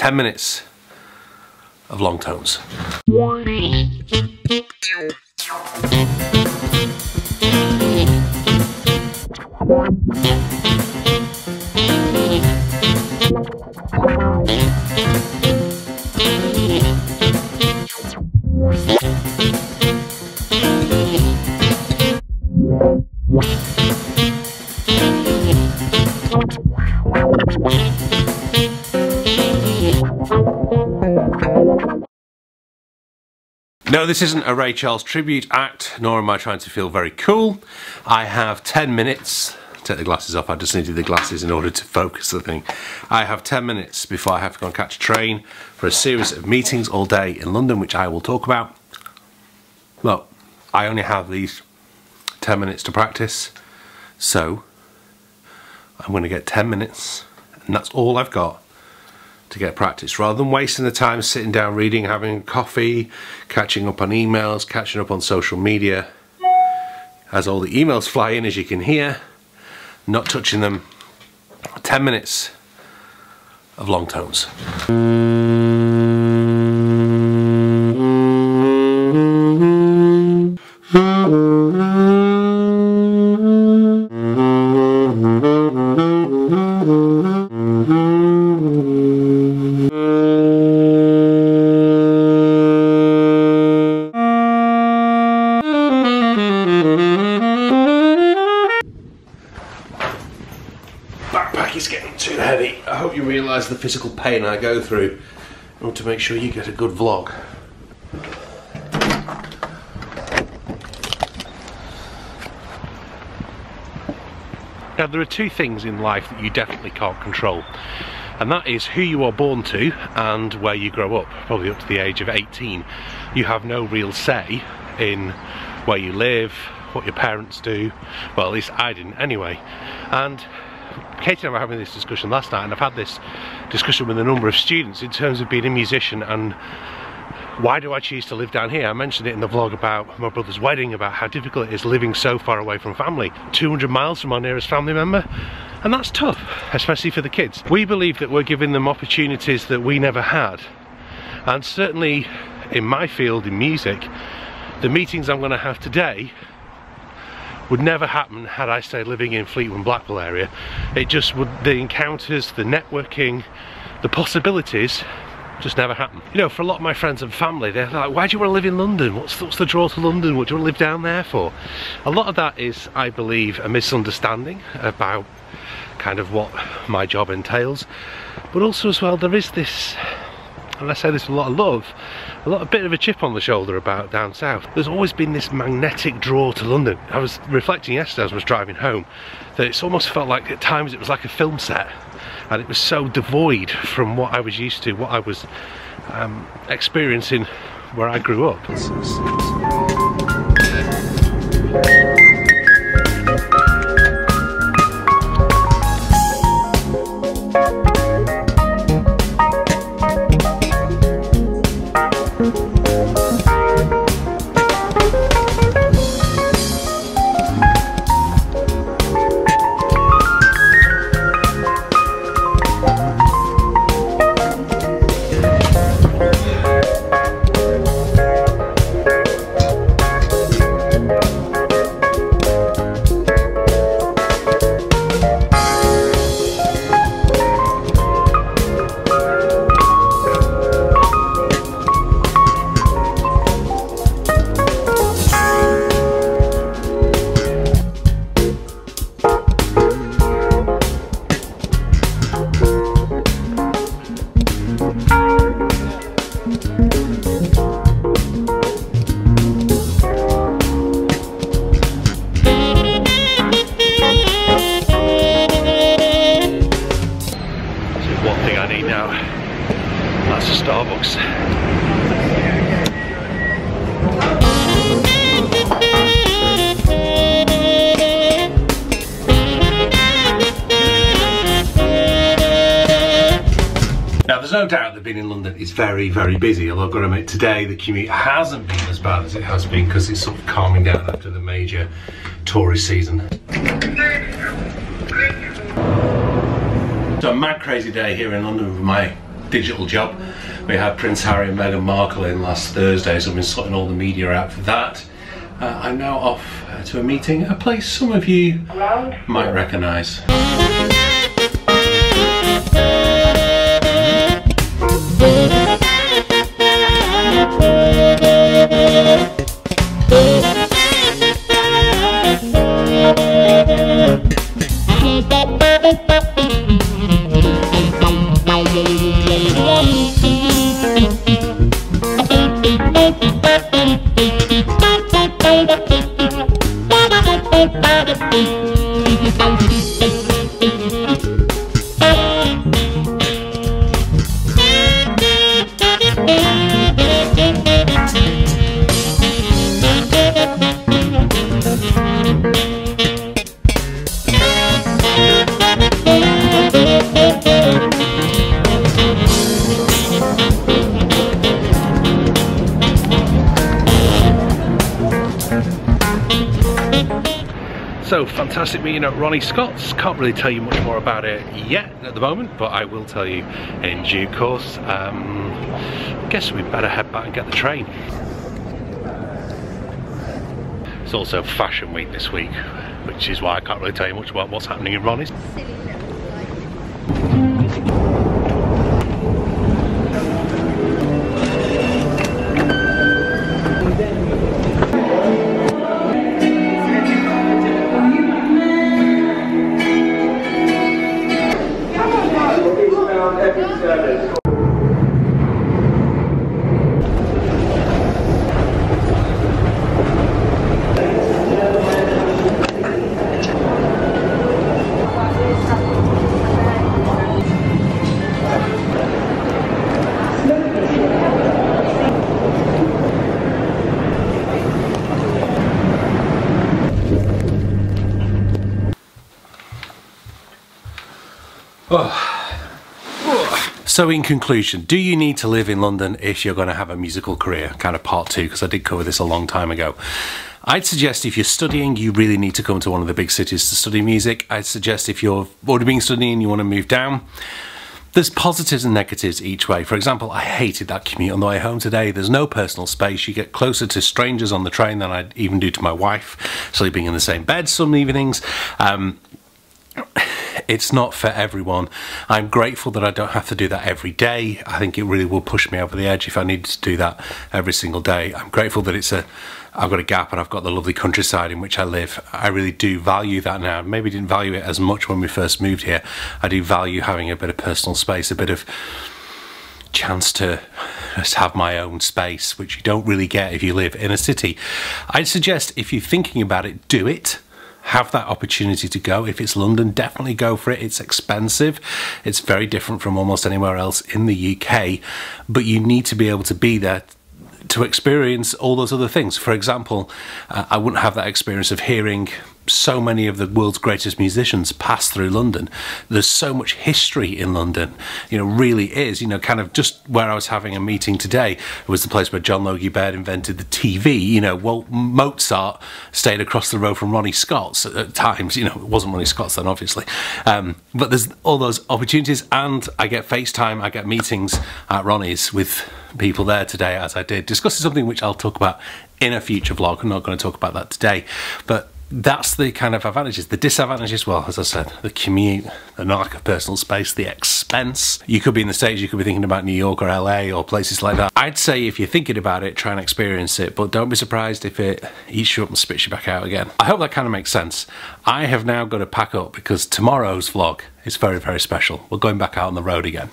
10 minutes of long tones. No, this isn't a Ray Charles tribute act, nor am I trying to feel very cool. I have 10 minutes, take the glasses off, I just needed the glasses in order to focus the thing. I have 10 minutes before I have to go and catch a train for a series of meetings all day in London, which I will talk about. Well, I only have these 10 minutes to practice, so I'm going to get 10 minutes, and that's all I've got to get practice, rather than wasting the time sitting down reading, having coffee, catching up on emails, catching up on social media. As all the emails fly in, as you can hear, not touching them. 10 minutes of long tones. Backpack is getting too heavy. I hope you realise the physical pain I go through in order to make sure you get a good vlog. Now, there are two things in life that you definitely can't control, and that is who you are born to and where you grow up. Probably up to the age of 18 you have no real say in where you live, what your parents do. Well, at least I didn't anyway. And Katie and I were having this discussion last night, and I've had this discussion with a number of students in terms of being a musician and why do I choose to live down here. I mentioned it in the vlog about my brother's wedding, about how difficult it is living so far away from family, 200 miles from our nearest family member, and that's tough, especially for the kids. We believe that we're giving them opportunities that we never had, and certainly in my field, in music, the meetings I'm going to have today would never happen had I stayed living in Fleetwood and Blackpool area. It just would, the encounters, the networking, the possibilities just never happen. You know, for a lot of my friends and family, they're like, why do you want to live in London? What's the draw to London? What do you want to live down there for? A lot of that is, I believe, a misunderstanding about kind of what my job entails. But also as well, there is this, and I say this with a lot of love, a bit of a chip on the shoulder about down south. There's always been this magnetic draw to London. I was reflecting yesterday as I was driving home that it's almost felt like at times it was like a film set, and it was so devoid from what I was used to, what I was experiencing where I grew up. Now, there's no doubt that being in London is very, very busy, although I've got to admit today the commute hasn't been as bad as it has been because it's sort of calming down after the major tourist season. So a mad crazy day here in London with my digital job. We had Prince Harry and Meghan Markle in last Thursday, so I've been sorting all the media out for that. I'm now off to a meeting, a place some of you might recognise. So, fantastic meeting at Ronnie Scott's. Can't really tell you much more about it yet at the moment, but I will tell you in due course. I guess we better head back and get the train. It's also Fashion Week this week, which is why I can't really tell you much about what's happening in Ronnie's. So in conclusion, do you need to live in London if you're going to have a musical career? Kind of part two, because I did cover this a long time ago. I'd suggest if you're studying, you really need to come to one of the big cities to study music. I'd suggest if you're already been studying and you want to move down, there's positives and negatives each way. For example, I hated that commute on the way home today. There's no personal space. You get closer to strangers on the train than I'd even do to my wife, sleeping in the same bed some evenings. It's not for everyone. I'm grateful that I don't have to do that every day. I think it really will push me over the edge if I needed to do that every single day. I'm grateful that I've got a gap and I've got the lovely countryside in which I live. I really do value that now. Maybe didn't value it as much when we first moved here. I do value having a bit of personal space, a bit of chance to just have my own space, which you don't really get if you live in a city. I'd suggest if you're thinking about it, do it. Have that opportunity to go. If it's London, definitely go for it. It's expensive. It's very different from almost anywhere else in the UK, but you need to be able to be there to experience all those other things. For example, I wouldn't have that experience of hearing so many of the world's greatest musicians pass through London. There's so much history in London, you know, really is, you know, kind of just where I was having a meeting today was the place where John Logie Baird invented the TV, you know. Well, Mozart stayed across the road from Ronnie Scott's at times, you know, it wasn't Ronnie Scott's then obviously, but there's all those opportunities, and I get FaceTime, I get meetings at Ronnie's with people there today, as I did, discussing something which I'll talk about in a future vlog. I'm not going to talk about that today, but that's the kind of advantages. The disadvantages, well, as I said, the commute, the lack of personal space, the expense. You could be in the States, you could be thinking about New York or LA or places like that. I'd say if you're thinking about it, try and experience it, but don't be surprised if it eats you up and spits you back out again. I hope that kind of makes sense. I have now got to pack up because tomorrow's vlog is very, very special. We're going back out on the road again.